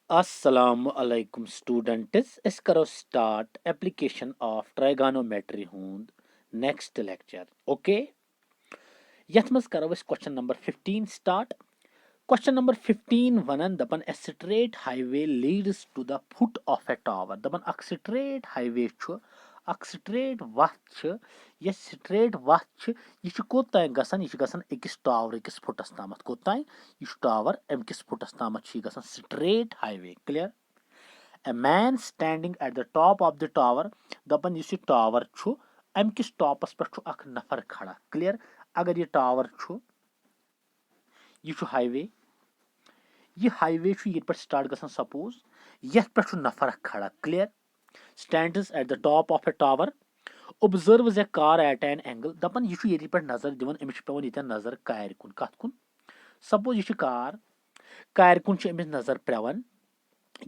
Assalamu alaikum students. Is karo start application of trigonometry hund next lecture. Okay. Yath mas karo is question number 15 start. Question number 15 vanan dapan a straight highway leads to the foot of a tower. Dapan ak straight highway chu ak straight wath chu yes straight wath chu ये कोताय गसन ये गसन एकस tower एकस फुटस तामत कोताय ये tower M किस फुटस तामत छी गसन straight highway clear a man standing at the top of the tower दपन यह टावर छु अम किस टॉपस पे अख नफर खड़ा क्लियर अगर यह टावर छु यह हाईवे यह हाईवे ये पे स्टार्ट गसन सपोज यथ पे नफर खड़ा clear stands at the top of a tower observes a car at an angle दपन यह ये पे नजर दिवन अमिस पेवन ये नजर कार कुन कत कुन सपोज यह कार कुन अमिस नजर पेवन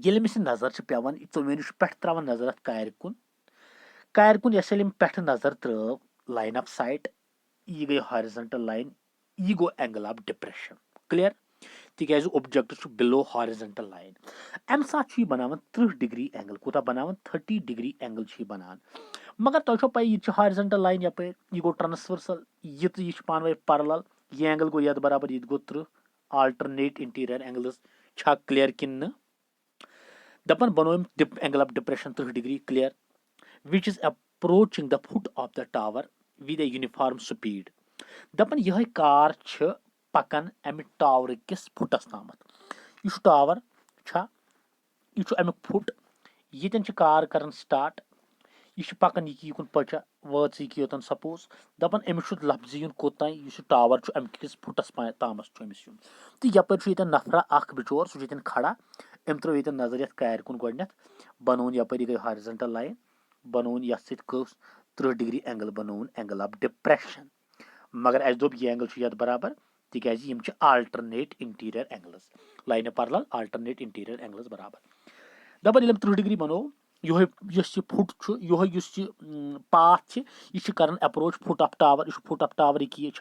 ये अमिस नजर पेवन चोवेन पे त्रावन नजर अत कार कुन यस पे नजर त्रव लाइन ऑफ साइट यह गई हॉरिजॉन्टल लाइन यह गो एंगल ऑफ डिप्रेशन क्लियर तिकाज ऑब्जेक्ट बिलो हॉरिजॉन्टल लाइन अम साथ बनावन 30 डिग्री एंगल कोता बनावन 30 डिग्री एंगल बनान मगर तुम पई यह हॉरिजॉन्टल लाइन यप यह गो ट्रांसवर्सल यह पान पैरेलल यह एंगल गो ये बराबर यह गो 30 अल्टरनेट इंटीरियर एंगल्स छा क्लियर किन दपन बनो angle of depression 30 degree clear which is approaching the foot of the tower with a uniform speed. दपन यह कार छ पकन अमि टावर किस फुटस तामत यह टावर छा यह अमिक फुट यन कार करन स्टार्ट यह पकन यह युन पचा वच यह योतन सपोज दपन अमिस लफ्ज युन कोतान यह टावर अमि किस फुटस तामस अमिस युन तो यपर नफरा अख बिचोर सह खड़ा अम त्रो ये नजर ये कार कुन गोडनेथ बनोन यपर गई हॉरिजॉन्टल लाइन बनोन यथ सत 30 डिग्री एंगल बनोन एंगल ऑफ डिप्रेशन मगर अस दोप यह एंगल ये बराबर तिकाज यम alternate interior angles line parallel alternate interior angles बराबर दपन ये 30 डिग्री बनो यो फुट यो पाथ यह कर अप्रोच फुट ऑफ टावर यह फुट ऑफ टावर ये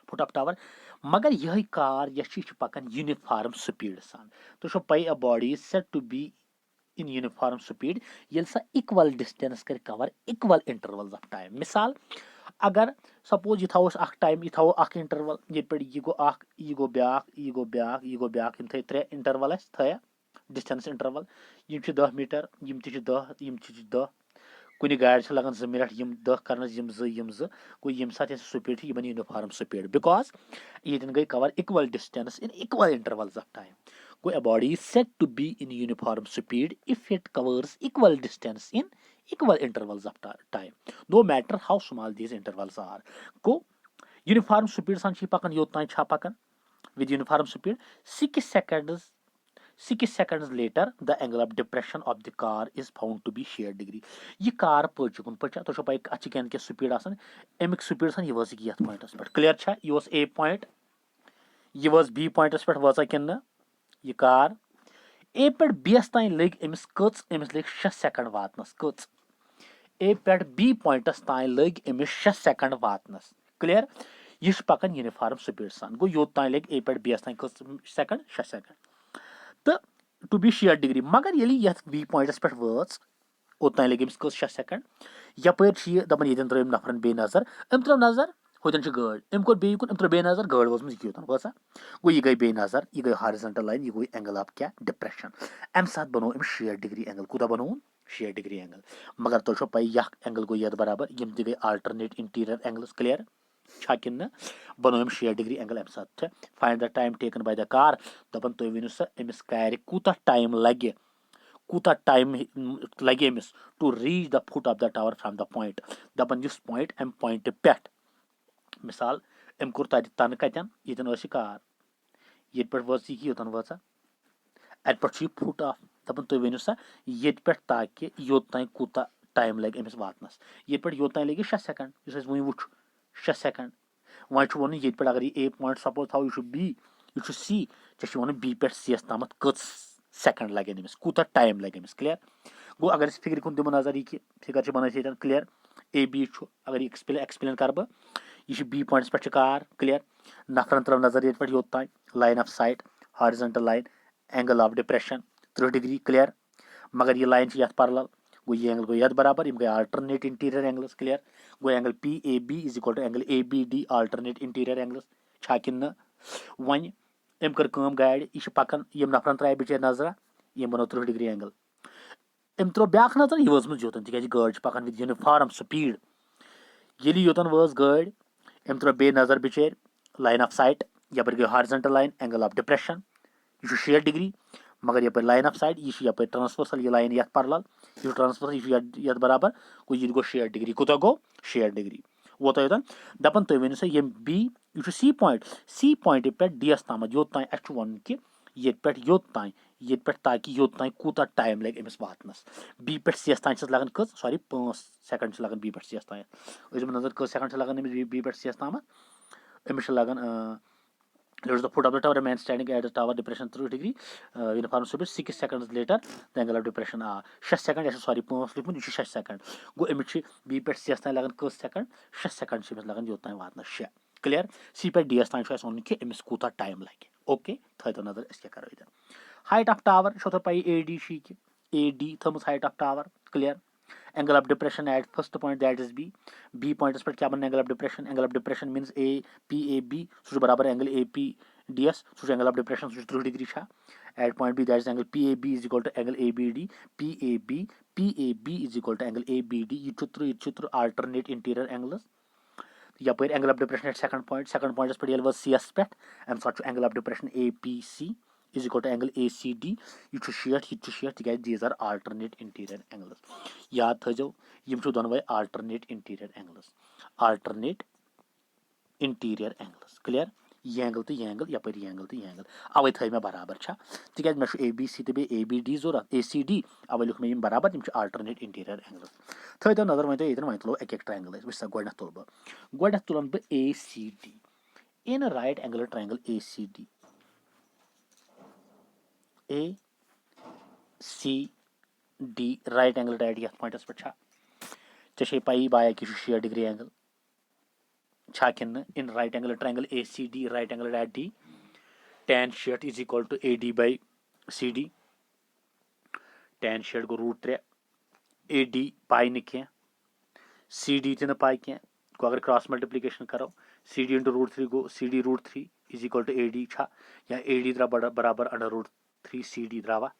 फुट ऑफ टावर मगर यह कार यह पकन यूनिफॉर्म स्पीड सान तो पई a body set to be in uniform speed ये इक्वल डिस्टेंस कर cover equal intervals of time मिसाल अगर सपोज यह थो टाइम यह थो इंटरवल ये पे यह गो यह गो ब्याक यह गो ब्याक यह गो ब्याक थे 3 इंटरवल थे डिस्टेंस इंटरवल 10 मीटर 10 कुछ गाड़ लगान 2 मिनट 10 कर 2 गो ये सात स्पीड यह यूनिफॉर्म स्पीड बिकॉज ये गई cover equal distance in equal intervals of time go a body is said to be in uniform speed if it covers equal distance in equal intervals of time no matter how small these intervals are go uniform speed san pakan yotan cha pakan with uniform speed 6 seconds 6 seconds later the angle of depression of the car is found to be 6 degree ये car पचुन पचा तो पाई अच्छी can के speed आसन एमिक speed सन ये यथ पॉइंटस पे क्लियर छा यह ए पॉइंट यह बी पॉइंटस पे वचा किन यह कार ए पे बीस तान लग अमिस कच अमिस लग 6 सेकंड वातनस कच ए पे बी पॉइंटस तान लग अमिस 6 सेकंड वातनस क्लियर यह पकन यूनिफॉर्म स्पीड सान गो योत तान लग ए पे बीस तान कच सेकंड 6 सेकंड तो टू बी 6 डिग्री मगर ये यथ बी पॉइंटस पे वच ओतान लग अमिस कच 6 सेकंड यपर दपन ये त्रो नफरन बे नजर अम त्रो नजर होतन गाड़ अम कोर बे अम त्रो बे नजर गाड़ वोचम योतन वचा गो ये गई बे नजर यह गई हॉरिजॉन्टल लाइन यह गई एंगल ऑफ क्या डिप्रेशन अम साथ बनो अम 6 डिग्री एंगल कूदा बनो 6 डिग्री एंगल मगर तुम पई यह एंगल गो ये बराबर यम गई अल्टरनेट इंटीरियर एंगल्स क्लियर छा किन बनो 6 डिग्री एंगल अम साथ find the time taken by the car दपन तुम वनु सा अमिस कार कूता टाइम लगे कूता टाइम लगे अमिस to reach the foot of the tower from the point दपन इस पॉइंट अम पॉइंट पे मिसाल अम कोर तत तन कतन यन कार ये पे वच यह योतन वचा अत पे फुट ऑफ दपन तुम वनु सा ये पे ताकि योतान कूता टाइम लगे अमिस वातनस ये पे योतान लगे 6 सेकंड इस वो वुच 6 सेकंड वन वन ये पे अगर ए पॉइंट सपोज थो यह बी यह सी चे वन बी पे सी यस तामत कच सेकंड लगे अमिस कूता टाइम लगे अमिस क्लियर गो अगर फिगर कुन दिमो नजर यह फिगर बन क्लियर ए बी अगर एक्सप्लेन कर बह यह बी पॉइंट्स पे कार क्लियर नफरन त्रो नजर ये पे योतान line of sight horizontal line angle of depression 30 degree clear मगर ये लाइन ये पैरेलल गो ये एंगल गो ये बराबर गई अल्टरनेट इंटीरियर एंगल्स क्लियर गो angle P A B is equal to angle A B D alternate interior angles छा किन वन अम कर गाड़ यह पकान यम नफरन त्रा बिचार नजरा यम बनो 30 डिग्री एंगल अम त्रो ब्या नजर यह वजम योतन तक गाड़ पकान विद यूनिफॉर्म स्पीड ये योतन वज गाड़ अम त्रो बे नजर बिचार लाइन ऑफ साइट यपर गई horizontal line angle of depression यह 60 डिग्री मगर यप लाइन ऑफ साइट यह यप ट्रांसवर्सल यह लाइन ये पैरेलल यह ट्रांसवर्सल यह बराबर गो यह गो 60 डिग्री कुत गो 60 डिग्री वो योतन दपन तुम वन सा ये बी यह सी पॉइंट पे डी एस तम योत तान अ वन कि ये योत पे ताकि योत तान कूता टाइम लगे अमिस वातनस बी पे सी एस तान लगन कस सॉरी 5 सेकंड लगन बी पे सी एस तान नजर कस सेकंड लगन अमिस बी पे सी एस तम अमिस लगन Leaves the foot of the tower, a man standing at the tower, depression 30 degree, uniform speed, 6 seconds later, the angle of depression, 6 seconds, sorry, 6 seconds. Go emichi, B pet CS time lagan cus second, 6 seconds, she was lagan yotan watna share. Clear? C pet DS time shows only emis kuta time like. Okay, third another is either. Height of tower, shot up by AD she, AD, thermos height of tower, clear? Angle of depression at first point that is B. B point is क्या बन angle of depression. Angle of depression means A P A B. So बराबर angle A P D S. So angle of depression so 30 degree छा. At point B that is angle P A B is equal to angle A B D. P A B is equal to angle A B D. ये चुत्र alternate interior angles. यपर angle of depression at second point. Second point is पर ये was CS पे. And so angle of depression A P C is equal to angle ACD. You to share, these are alternate interior angles. याद थो यम दोनों alternate interior angles. Alternate interior angles. Clear? ये angle तो ये angle यपर ये angle तो ये angle away थो मे बराबर छा तिक मे ए बी सी तो बे ए बी डी जरूरत ए सी डी अवे लिख मे बराबर यम alternate interior angles. थो तो नजर वो ये तुलो एक ट्रायंगल वह गोडन तुल बह गोडन तुलन बह A C D in right angle triangle A C D A C D right angle at यथ पॉइंटस पे छे पाई बाया कि 60 डिग्री एंगल छा किन in right angle triangle A C D right angle at D tan shirt is equal to AD by CD tan shirt go √3 AD पाई न कह CD तो पाई कह को अगर क्रॉस मल्टीप्लिकेशन करो CD into √3 go CD √3 is equal to AD छा या AD द्रा बराबर √3 CD द्रावा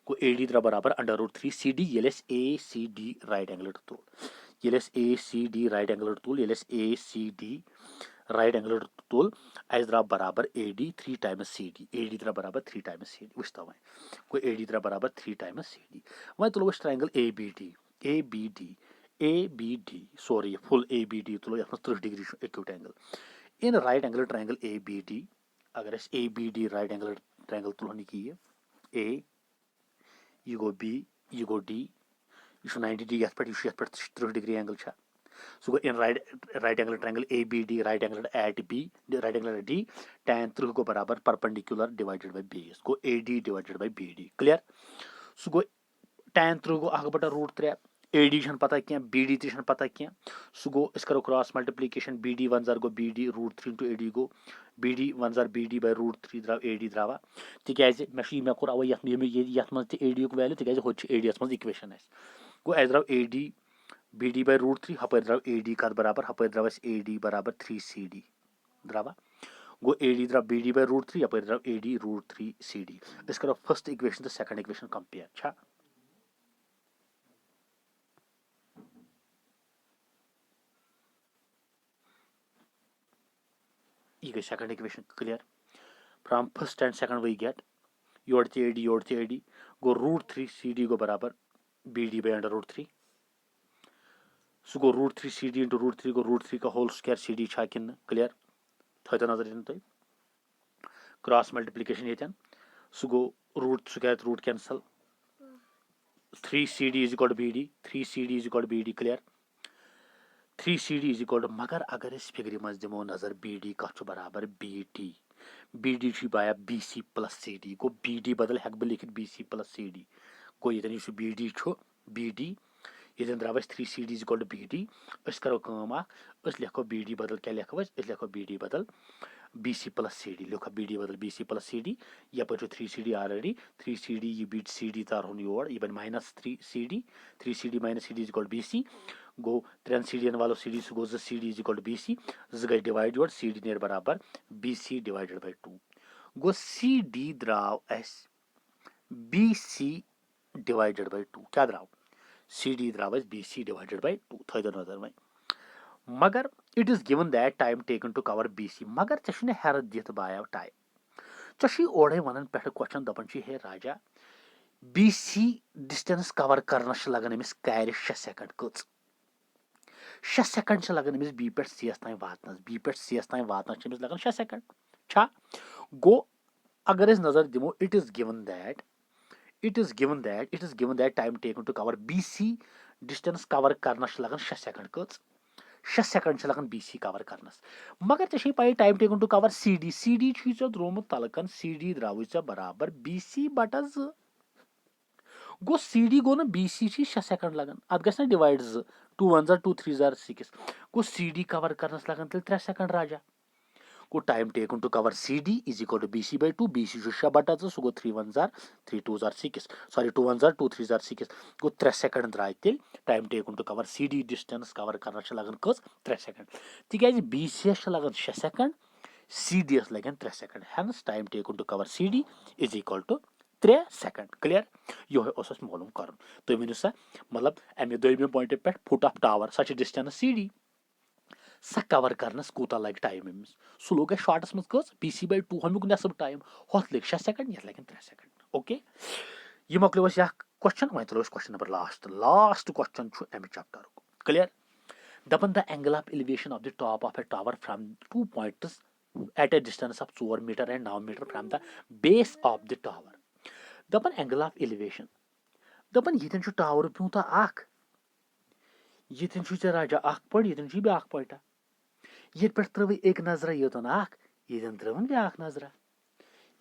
को AD द्रा बराबर √3 CD यलेस ACD राइट एंगल तुल यलेस ACD राइट एंगल तुल यलेस ACD राइट एंगल तुल अस द्रा बराबर AD 3 टाइम्स CD AD द्रा बराबर 3 टाइम्स CD वुच वो को AD द्रा बराबर 3 टाइम्स CD वो तुलो triangle ABD sorry full ABD तुलो यथ 30 डिग्री acute angle in right angle triangle ABD अगर ABD राइट एंगल ट्रायंगल तुलो कि A यह गो B यह गो D यह 90 डिग्री यथ पे 30 डिग्री एंगल छा सो गो in right angle triangle ABD right angle at B right angle D tan 30 गो बराबर परपेंडिकुलर डिवाइडेड बाय बेस गो AD divided by BD clear so गो tan 30 गो 1/√3 AD छन पता क्या BD ते छन पता क्या सो गो इस करो क्रॉस मल्टीप्लिकेशन BD 1 जार गो BD √3 into AD गो BD 1 जार BD by √3 द्राव AD द्रावा तिकाज मे कोर अवे यथ मज ते AD युक वैल्यू तिकाज हो AD यस मज इक्वेशन आस गो एस द्राव AD BD by √3 हपर द्राव AD कत बराबर हपर द्राव AD बराबर 3 CD द्रावा go AD द्राव BD by √3 हपर द्राव AD √3 CD इस करो फर्स्ट इक्वेशन तो सेकंड इक्वेशन कंपेयर छा ये गई second equation clear from first and second we get योड़ ते AD गो √3 CD गो बराबर BD by √3 so go √3 CD into √3 गो √3 का होल स्क्वायर CD छा किन क्लियर थो तो नजर तुम क्रॉस मल्टीप्लिकेशन ये सो गो root square root cancel 3 CD is equal to BD 3 CD is equal to BD clear 3 CD is equal to मगर अगर इस फिगर मज दिमो नजर BD कत बराबर BD बाया BC प्लस CD गो BD बदल हेक बह लिखित BC प्लस CD गो ये BD BD ये द्राव 3 CD is equal to BD करो लिखो BD बदल क्या लिखो लिखो BD बदल BC plus CD लिखा BD बदल BC plus CD यपर 3CD already 3CD ये बीट CD तार योर ये बन -3CD 3CD - CD is equal BC गो 3 CD वालो CD सो गो CD इज इक्वल BC गई डिवाइड योर CD नेर बराबर BC डिवाइडेड बाय 2 गो CD द्राव एस BC डिवाइडेड बाय 2 क्या द्राव CD द्राव एस BC डिवाइडेड बाय 2 थो नजर वह मगर it is given that time taken to cover BC मगर चे हेर दित बाया टाइम चे ओडे वन पे क्वेश्चन दपान हे राजा BC डिस्टेंस कवर करनस लगन अमिस कार्य 6 सेकंड कच 6 सेकंड लगन अमिस B पे C तान वातनस B पे C तान वातनस अमिस लगन 6 सेकंड छा गो अगर इस नजर दिमो it is given that time taken to cover BC distance cover करनस लगन 6 सेकंड कच 6 सेकंड लगन BC कवर करनस मगर चे पाई time taken to cover CD द्रोमुत तलकन CD द्राव बराबर BC बटा 2 गो CD गो ना BC 6 सेकंड लगन अत गस ना डिवाइड 2 2 1 2 3 6 गो CD कवर करनस लगन 3 सेकंड राजा गो time taken to cover CD is equal to BC bye 2 BC 6 बटा 2 सो गो 3 1 3 2 6 सॉरी 2 1 2 3 6 गो 3 सेकंड द्राय तेल time taken to cover CD distance cover करना लगन कस 3 सेकंड तिकाज BC लगन 6 सेकंड CD लगन 3 second hence time taken to cover CD is equal to 3 second clear यो मालूम कर तुम वन सा मतलब अमे दोम पॉइंट पे फुट ऑफ टावर सच डिस्टेंस CD सा कवर करनस कूता लग टाइम अमिस सह लोग शॉर्टस मज कस BC बाय 2 हमुक नेसफ टाइम होत लग 6 सेकंड ये लगन 3 सेकंड ओके ये मकलो या क्वेश्चन वह तलो क्वेश्चन नंबर लास्ट क्वेश्चन अमे चैप्टर क्लियर दपन the angle of elevation of the top of a tower from 2 points at a distance of 4 meter and 9 meter from the base of the tower दपन angle of elevation दपन ये tower प्यूता ये राजा point ये ब्या point ये पे त्रव एक नजर योतन ये त्रवन ब्या नजर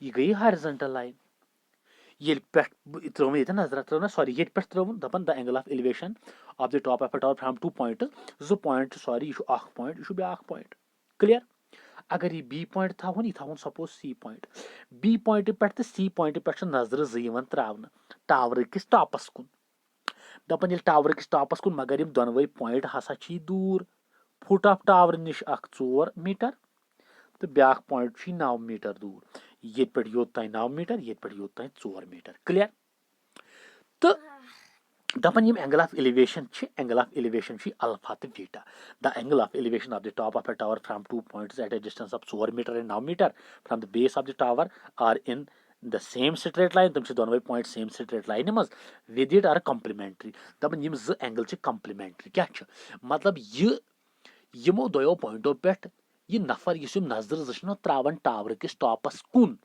यह गई हॉरिजॉन्टल लाइन ये त्रवन ये नजर त्रवन सॉरी ये पे त्रवन दपन the angle of elevation of the top of a tower from 2 points 2 point sorry यह पॉइंट यह ब्या पॉइंट क्लियर अगर ये B पॉइंट थवन यह suppose C point B point पे C पॉइंट पे नजर त्रावन टावर किस टॉपस कुन दपन ये टावर किस टॉपस कुन मगर यम दोनवे पॉइंट हसा दूर फुट ऑफ टावर निश 4 मीटर तो ब्या पॉइंट 9 मीटर दूर ये पे योत 9 मीटर ये पे योत 4 मीटर क्लियर तो दपन यम एंगल ऑफ एलिवेशन अल्फा तो beta the angle of elevation of the top of a tower from 2 points at a distance of 4 metre and 9 metre from the base of the tower are in the same straight line तुम दोनवे point same straight line मज with it are complementary दपन यम ज angle complementary क्या मतलब यमो दोयो पॉइंटों पे यह नफर इस नजर त्रावन टावर किस टॉपस कुन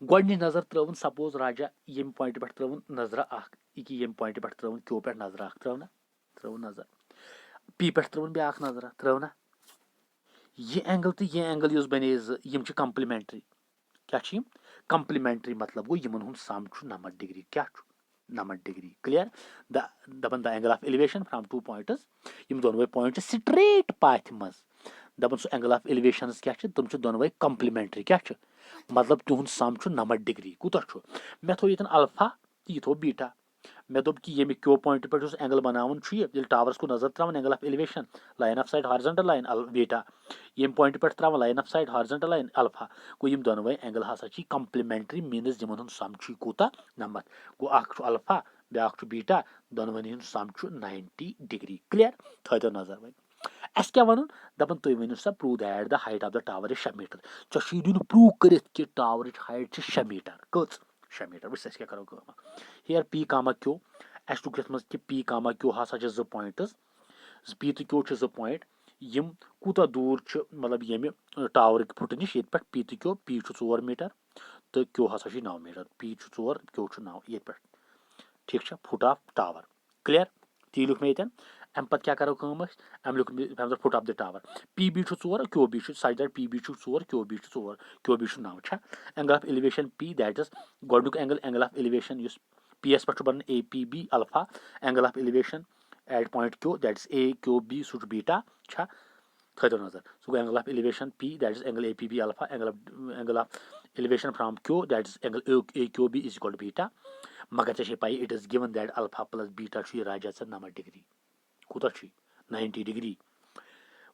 गोडनी नजर त्रवन सपोज राजा यम पॉइंट पे त्रवन नजर यम पॉइंट पे त्रवन क्यू पे नजर त्रवन नजर P पे त्रवन ब्या नजर त्रवना यह एंगल तो यह एंगल बने यम कॉम्प्लीमेंट्री क्या कॉम्प्लीमेंट्री मतलब गो यमन हुंद सम 90 डिग्री क्या 90 डिग्री क्लियर दपन the angle of elevation from 2 points यम दोनवे पॉइंट स्ट्रेट पाथ मज दपन सो एंगल ऑफ एलिवेशन क्या तुम दोनवे कॉम्प्लीमेंट्री क्या मतलब तुहद सम 90 डिग्री कूत मे थो ये अल्फा तो यह थो बीटा मे दोप कि ये क्यो पॉइंट पे एंगल बनावन टावर्स को नजर त्रावन angle of elevation line of sight horizontal line beta यम पॉइंट पे त्रावन line of sight horizontal line alpha गो यम दोनवे एंगल हसा कॉम्प्लीमेंट्री मीनस यमन हुंद सम कूता 90 गो अल्फा ब्या बीटा दोनवन हुंद सम 90 डिग्री क्लियर थो नजर वह अस क्या वन दपन तुम वन सा prove that the height of the tower is 6 metre चे दिन प्रूव कर टावर हाइट 6 मीटर कच 6 मीटर वह क्या करो हियर P कामा क्यू अस टुक ये कि P कामा क्यू हसा 2 पॉइंट्स P तो क्यू 2 पॉइंट यम कूता दूर मतलब यम टावर फुट नश ये पे P तो क्यू P 4 मीटर तो क्यू हसा 9 मीटर P 4 क्यू 9 ये पे ठीक फुट ऑफ टावर क्लियर ती लिख मे ये अम पे क्या करो अम लिख foot of the tower P B 4 Q B such that P B 4 Q B 4 Q B 9 angle of elevation P that is गोडनुक angle of elevation P S पे बन APB alpha angle of elevation at point Q that is A Q B सह beta थो नजर so गो angle of elevation P that is angle APB alpha angle of elevation from Q that is angle AQB is equal to beta मगर ऐसे पाई it is given that alpha plus beta राजा 90 degree कूत 90 degree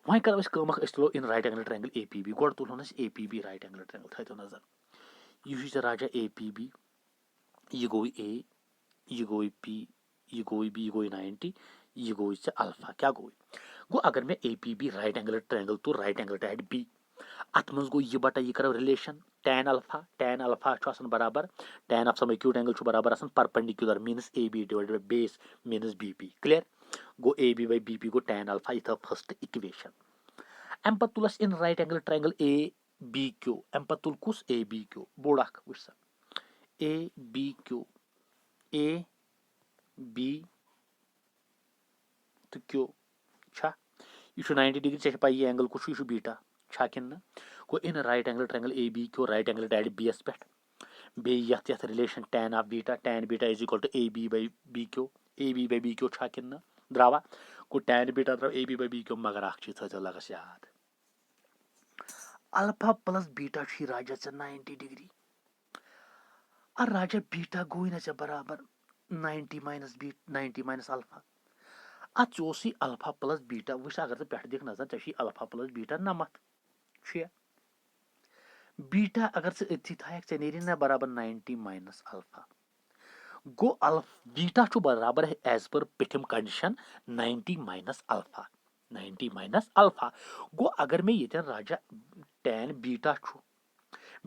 वह करो तुलो in right angle triangle APB गोड तुलो APB राइट एंगल ट्रायंगल थो नजर यह राजा APB यह गो A यह गो P यह गो B यह गो 90 यह गो अल्फा क्या गो अगर मैं APB राइट एंगल ट्रायंगल तो राइट एंगल एट B अत मज गो यह बटा यह करो रिलेशन tan अल्फा बराबर tan of some acute angle बराबर perpendicular means AB divided by base means BP clear गो AB बाय BP गो tan अल्फा यह फर्स्ट इक्वेशन अम पत तुलस in right angle triangle ABQ अम पत तुल कुस ABQ बोड़ वुच सा ABQ AB तो Q छा यह 90 डिग्री ऐसे पाई यह एंगल कुछ यह बीटा छा किन ना गो in right angle triangle ABQ right angle at BS पे बे यथ relation tan of beta tan beta is equal to AB by BQ छा किन ना द्रावा गो tan बीटा द्राव AB बाय BQ मगर अख चीज थो लगस याद अल्फा प्लस बीटा राजा 90 डिग्री और राजा बीटा गो ना बराबर 90 माइनस अल्फा अत अल्फा प्लस बीटा वुच अगर पे दिख नजर चे अल्फा प्लस बीटा 90 बीटा अगर अथी थे नी ना बराबर 90 माइनस अल्फा गो बीटा बराबर है एज पर पिथिम कंडीशन 90 माइनस अल्फा गो अगर मैं ये राजा tan बीटा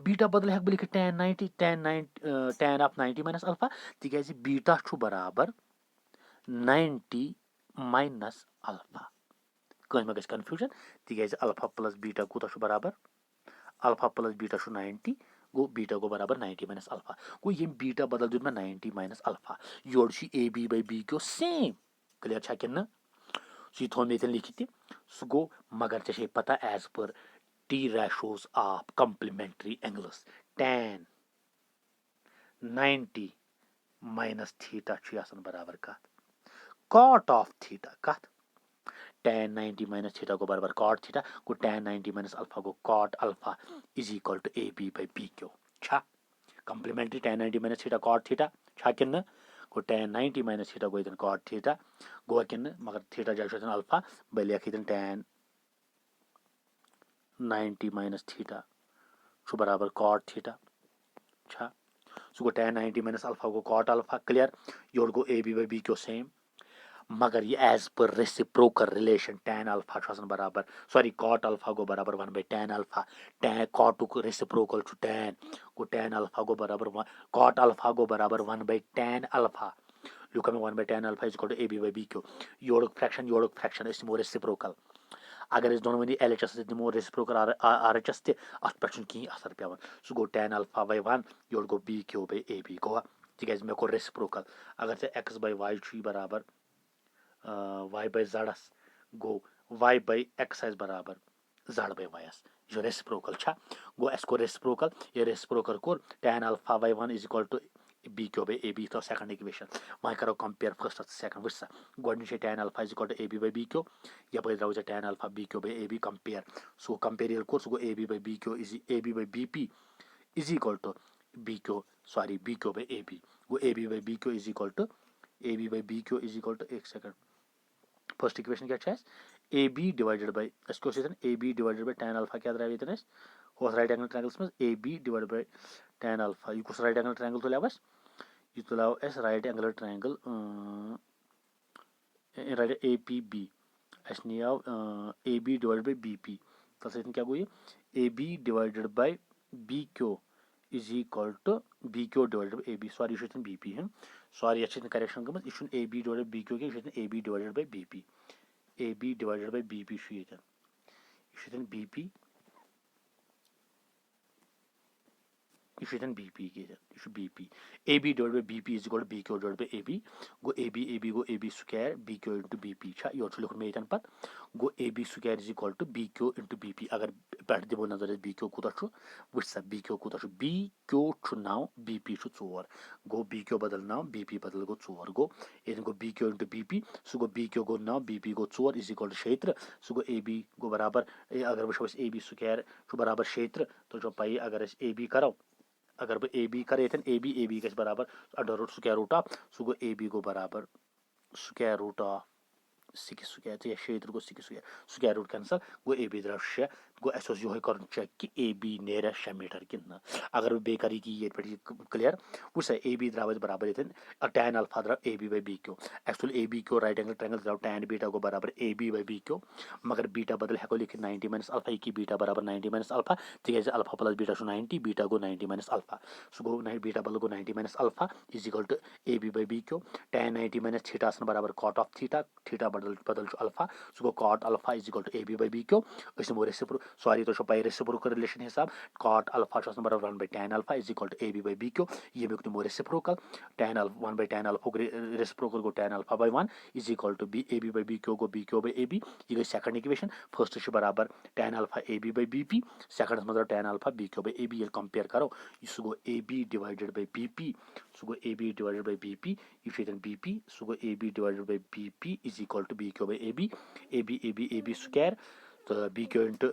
बीटा बदल हेक लिख tan ऑफ 90 माइनस अल्फा तिक बीटा बराबर 90 माइनस अल्फा कह गई कन्फ्यूजन तिक अल्फा प्लस बीटा कूत बराबर अल्फा प्लस बीटा 90 गो बीटा गो बराबर 90 माइनस अल्फा गो ये बीटा बदल दुत 90 माइनस अल्फा योर AB by BQ same clear छा कि ना सह थो मे लिखित सह गो मगर ऐसे पता as per T ratios of complementary angles tan 90 minus theta बराबर कत cot ऑफ थीटा कत tan 90 माइनस थीटा को बराबर cot थीटा गो tan 90 माइनस अल्फा गो cot alpha is equal to AB by BQ छा complementary tan 90 minus theta cot theta छा कि ना गो tan 90 माइनस थीटा गो cot थीटा गो कि मगर थीटा जगह अल्फा बे लिख tan 90 माइनस थीटा बराबर cot थीटा छा सो गो tan 90 माइनस अल्फा गो cot अल्फा क्लियर योर गो AB बाय BQ सेम मगर ये as per reciprocal relation tan alpha बराबर सॉरी cot अल्फा गो बराबर 1 by tan alpha tan cot को रेसिप्रोकल tan गो tan अल्फा गो बराबर cot अल्फा गो बराबर 1 बाय tan अल्फा लुक में 1 by tan alpha is equal to AB by BQ योर फ्रैक्शन इस मो रेसिप्रोकल अगर इस दोनों में LHS दिमो रेसिप्रोकल RHS ते अत पे कहीं असर पेवन सो गो tan अल्फा बाय 1 योर गो BQ बाय AB गो तिक मे को रेसिप्रोकल अगर से x बाय y बराबर y बाय z गो y बाय x बराबर z बाय y यह रेसिप्रोकल छा गो एस को रेसिप्रोकल ये रेसिप्रोकल कोर tan alpha by 1 is equal to BQ by AB तो सेकंड इक्वेशन वह करो कंपेयर फर्स्ट और सेकंड वुच सा गोड tan alpha is equal to AB by BQ यप द्राव tan alpha BQ by AB compare सो कंपेयर ये कोर सो गो AB by BQ is AB by BP is equal to BQ by AB गो AB by BQ is equal to AB by BQ is equal to एक second first equation क्या AB divided by इसको AB divided by tan alpha क्या द्राव ये होस right angle triangles में AB divided by tan alpha यह कुछ राइट एंगल ट्रायंगल तो लेवस यह तुलाव एस right angle triangle right APB अस नियाव AB डिवाइडेड बाय BP तब से क्या गो ये AB divided by BQ is equal to BQ divided by AB sorry यह BP है सॉरी ये करेक्शन गम यह AB डिवाइडेड BQ के AB divided by BP AB divided by BP BP यह बी पी यह B P A B divide by B P is equal to B Q divide by A B गो A B square B Q into B P योर लिखुन मे पे गो A B square is equal to B Q into B P अगर पे दिमो नजर B Q कूत वो सा बी क्यू कूत बी क्यू 9 बी पी 4 गो बी क्यू बदल 9 बी पी बदल गो 4 गो ये गो B Q into B P सह गो बी क्यू गो 9 बी पी गो 4 इज इक्वल टू 76 सह गो ए बी गो बराबर अगर वो ए बी स्क्वायर बराबर 76 तो पाई अगर ए बी करो अगर बह ए बी कर ए बी गज बराबर under root square root of सह गो ए बी गो बराबर स्क्वायर रूट ऑफ 6 स्क्वायर तो 76 गो 6 स्क्वायर रूट कैंसल गो ए बी द्राव 6 गो अस यो कर चेक कि ए बी नेर 6 मीटर कि अगर बे कर ये पे क्लियर वो सा ए बी द्राव बराबर ये टैन अल्फा द्राव A B by B Q actual A B Q right angle triangle द्राव टैन बीटा गो बराबर A B by B Q मगर बीटा बदल हेको लिखित 90 माइनस अल्फा ये बीटा बराबर 90 माइनस अल्फा तिज अल्फा प्लस बीटा 90 बीटा गो 90 माइनस अल्फा सह गो बीटा बदल गो 90 minus alpha is equal to A B by B Q tan 90 minus theta बराबर कॉट ऑफ थीटा थीटा बदल बदल अल्फा सह गो cot alpha is equal to A B by B Q नमो रेसिप्रो सॉरी तो पाई रेसिप्रोकल रिलेशन हिसाब cot alpha बराबर 1 by tan alpha is equal to A B by B Q ये नमो reciprocal tan alpha 1 by tan alpha reciprocal गो tan alpha by 1 is equal to B A B by B Q गो B Q by A B यह गई second equation first बराबर tan alpha A B by B P second मज tan alpha B Q by A B compare करो सह गो A B divided by B P सह गो A B divided by B P यह B P सह गो A B divided by B P is equal to B Q by A B square तो B Q into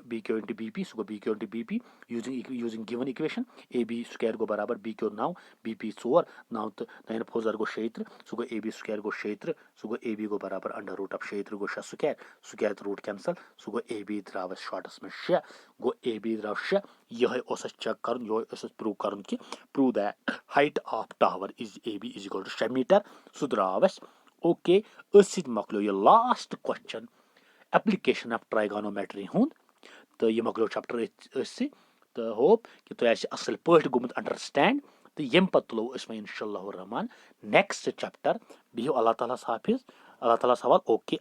B P सह गो B Q into B P using given equation A B square गो बराबर B Q 9 B P 4 9 तो 9 4 गो 76 सह गो A B square गो 76 सह गो ए बी गो बराबर अंडर रूट ऑफ 76 गो 6 स्क्वायर तो रूट कैंसल सह गो ए बी द्राव शॉर्टस में 6 गो ए बी द्राव 6 यह चेक कर प्रूव कर कि prove that height of tower is A B is equal to 6 metre सह द्राव ओके मकलो यह last question application of trigonometry हुंद तो यह मकलो चैप्टर तो होप कि तुम असल पे गुमुत अंडरस्टैंड तो यम पत तुलो वह इंशाअल्लाह रहमान नेक्स्ट चैप्टर बिहु अल्लाह ताला हाफिज अल्लाह ताला सवाल ओके।